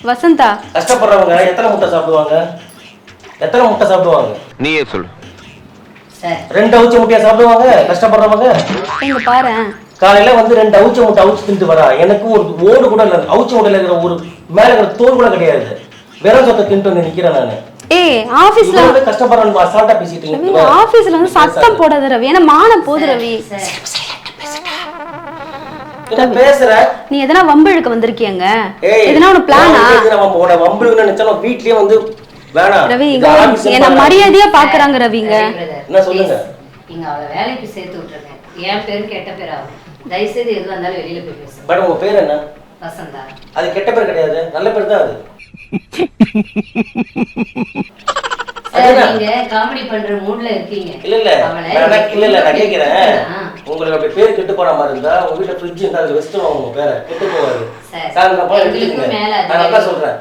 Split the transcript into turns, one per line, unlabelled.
வசந்தா.
கஷ்டப்படுறவங்க எத்தனை முட்டை சாப்பிடுவாங்க? எத்தனை முட்டை சாப்பிடுவாங்க?
நீயே சொல்லு.
சார்
2 அவிச்ச முட்டையா சாப்பிடுவாங்க கஷ்டப்படுறவங்க?
இங்க பாரு.
காலையில வந்து 2 அவிச்ச முட்டை அவிச்சு தின்ட்டு வரா. எனக்கு ஒரு ஓடு கூட இல்லை. அவிச்ச முட்டையில இருக்கிற ஒரு மேல இருக்கிற தோல் கூட கிடையாது. வெறும் சொத்தை தின்ட்டு வந்து நிக்கிறேன் நானு.
ஏய் ஆபீஸ்ல
கஷ்டப்படுறேன் அசால்ட்டா பேசிட்டு
ரவி,
இருக்கீங்க.
ஆபீஸ்ல வந்து சத்தம் போடாத ரவி. ஏன்னா மானம் போகுது ரவி.
என்ன பேசுற?
நீ எதனா வம்பு இழுக்க வந்திருக்கியங்க?
ஏய்,
எதனா ஒரு பிளானா?
உன வம்பு இழுக்கணும்னு நினைச்சாலும் வீட்லயே வந்து வேணாம்.
ரவி இங்க என்ன மரியாதையா பாக்குறாங்க ரவிங்க.
என்ன சொல்லுங்க?
நீங்க அவளை வேலைக்கு சேர்த்து விட்டுருங்க. என் பேரு கெட்ட பேர் ஆகும். தயவுசெய்து எது வந்தாலும் வெளியில போய் பேசுங்க.
மேடம் உங்க பேர் என்ன?
வசந்தா.
அது கெட்ட பேர் கிடையாது, நல்ல பேர் தான் அது.
நீங்க காமெடி பண்ற மூட்ல இருக்கீங்க.
இல்ல நான் கேக்குறேன். உங்களுக்கு அப்படி பேர் கெட்டு போற மாதிரி இருந்தா உங்க வீட்டுல ஃப்ரிட்ஜ் இருந்தா அதுல வெஸ்ட் உங்க பேரை கெட்டு போவாது. சார் நான் போய் எடுத்துக்கங்க. நான் நல்லா சொல்றேன்.